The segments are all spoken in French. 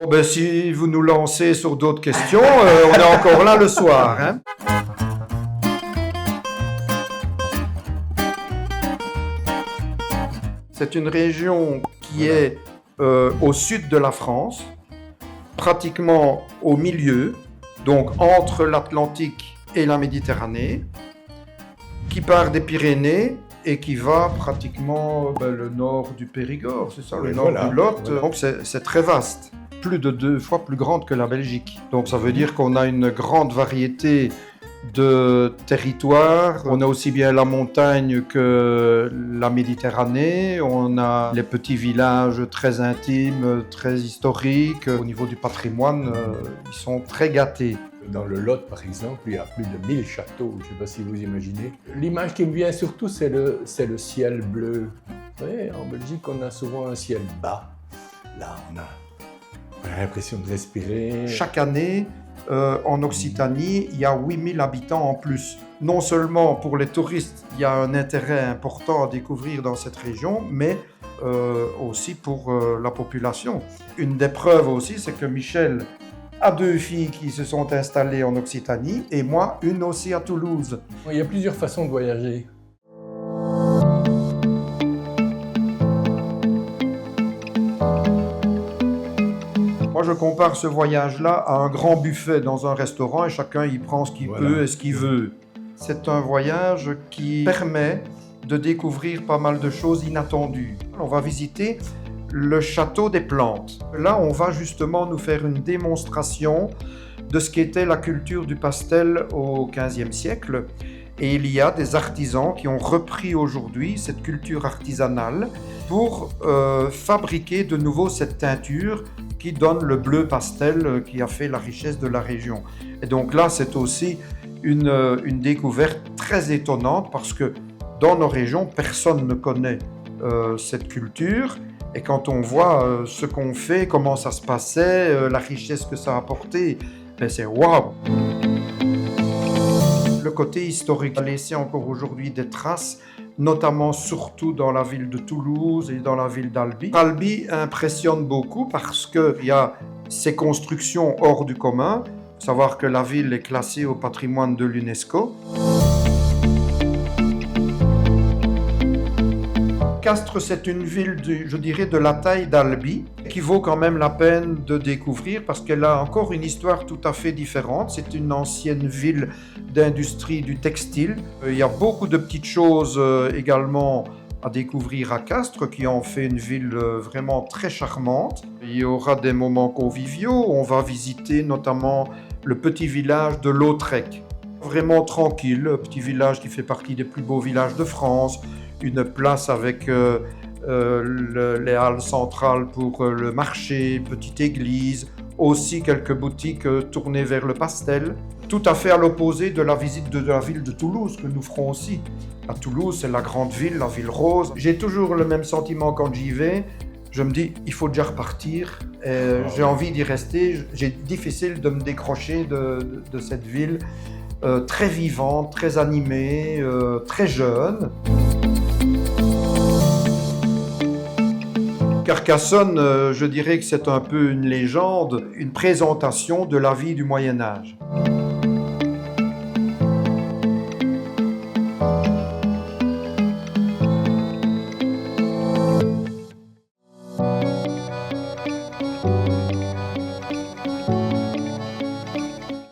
Bon, ben, si vous nous lancez sur d'autres questions, on est encore là le soir. Hein. C'est une région qui est au sud de la France, pratiquement au milieu, donc entre l'Atlantique et la Méditerranée, qui part des Pyrénées et qui va pratiquement le nord du Périgord, c'est ça, le nord du Lot. Voilà. Donc c'est très vaste, plus de 2 fois plus grande que la Belgique. Donc ça veut dire qu'on a une grande variété de territoires. On a aussi bien la montagne que la Méditerranée. On a les petits villages très intimes, très historiques. Au niveau du patrimoine, ils sont très gâtés. Dans le Lot, par exemple, il y a plus de 1000 châteaux, je ne sais pas si vous imaginez. L'image qui me vient surtout, c'est le ciel bleu. Vous savez, en Belgique, on a souvent un ciel bas. Là, on a l'impression de respirer. Chaque année, en Occitanie, il y a 8000 habitants en plus. Non seulement pour les touristes, il y a un intérêt important à découvrir dans cette région, mais aussi pour la population. Une des preuves aussi, c'est que Michel a 2 filles qui se sont installées en Occitanie et moi, une aussi à Toulouse. Il y a plusieurs façons de voyager. Moi, je compare ce voyage-là à un grand buffet dans un restaurant et chacun y prend ce qu'il peut et ce qu'il veut. C'est un voyage qui permet de découvrir pas mal de choses inattendues. On va visiter le château des plantes. Là, on va justement nous faire une démonstration de ce qu'était la culture du pastel au XVe siècle. Et il y a des artisans qui ont repris aujourd'hui cette culture artisanale pour fabriquer de nouveau cette teinture qui donne le bleu pastel qui a fait la richesse de la région. Et donc là, c'est aussi une découverte très étonnante parce que dans nos régions, personne ne connaît cette culture. Et quand on voit ce qu'on fait, comment ça se passait, la richesse que ça a apporté, c'est waouh! Le côté historique a laissé encore aujourd'hui des traces, notamment surtout dans la ville de Toulouse et dans la ville d'Albi. Albi impressionne beaucoup parce qu'il y a ces constructions hors du commun. Il faut savoir que la ville est classée au patrimoine de l'UNESCO. Castres, c'est une ville, je dirais, de la taille d'Albi, qui vaut quand même la peine de découvrir parce qu'elle a encore une histoire tout à fait différente. C'est une ancienne ville d'industrie du textile. Il y a beaucoup de petites choses également à découvrir à Castres qui en fait une ville vraiment très charmante. Il y aura des moments conviviaux. On va visiter notamment le petit village de Lautrec. Vraiment tranquille, un petit village qui fait partie des plus beaux villages de France. Une place avec les halles centrales pour le marché, petite église, aussi quelques boutiques tournées vers le pastel. Tout à fait à l'opposé de la visite de la ville de Toulouse que nous ferons aussi. À Toulouse, c'est la grande ville, la ville rose. J'ai toujours le même sentiment quand j'y vais. Je me dis, il faut déjà repartir. J'ai envie d'y rester. C'est difficile de me décrocher de cette ville très vivante, très animée, très jeune. Carcassonne, je dirais que c'est un peu une légende, une présentation de la vie du Moyen-Âge.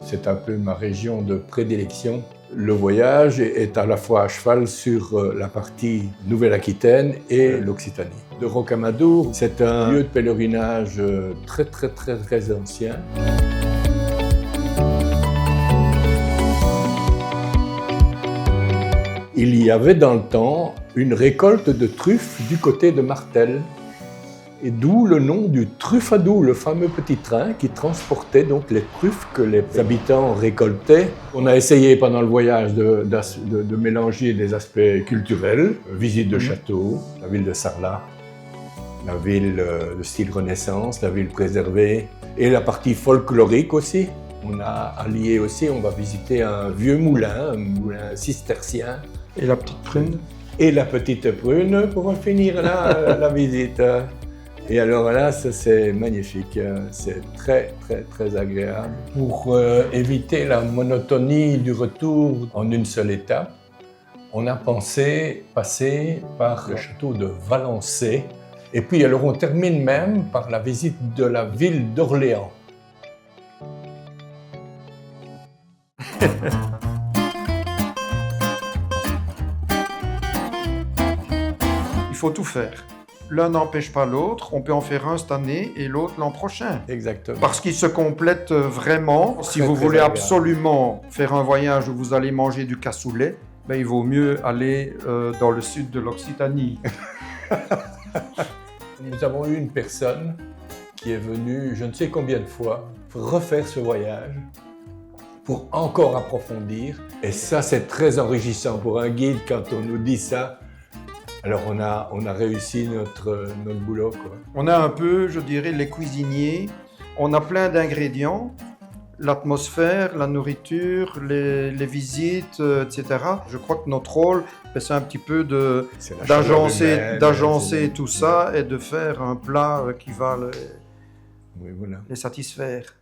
C'est un peu ma région de prédilection. Le voyage est à la fois à cheval sur la partie Nouvelle-Aquitaine et l'Occitanie. De Rocamadour, c'est un lieu de pèlerinage très ancien. Il y avait dans le temps une récolte de truffes du côté de Martel. Et d'où le nom du truffadou, le fameux petit train qui transportait donc les truffes que les habitants récoltaient. On a essayé pendant le voyage de mélanger des aspects culturels, visite de château, la ville de Sarlat, la ville de style Renaissance, la ville préservée, et la partie folklorique aussi. On a allié aussi, on va visiter un vieux moulin, un moulin cistercien. Et la petite prune? Et la petite prune pour finir la visite. Et alors là, ça c'est magnifique, c'est très très très agréable. Pour éviter la monotonie du retour en une seule étape, on a pensé passer par le château de Valençay. Et puis alors on termine même par la visite de la ville d'Orléans. Il faut tout faire. L'un n'empêche pas l'autre, on peut en faire un cette année et l'autre l'an prochain. Exactement. Parce qu'ils se complètent vraiment. Si vous voulez absolument faire un voyage où vous allez manger du cassoulet, ben, il vaut mieux aller dans le sud de l'Occitanie. Nous avons eu une personne qui est venue, je ne sais combien de fois, pour refaire ce voyage, pour encore approfondir. Et ça, c'est très enrichissant pour un guide quand on nous dit ça. Alors on a réussi notre boulot, quoi. On a un peu, je dirais, les cuisiniers. On a plein d'ingrédients. L'atmosphère, la nourriture, les visites, etc. Je crois que notre rôle, c'est un petit peu d'agencer tout ça et de faire un plat qui va oui, voilà. les satisfaire.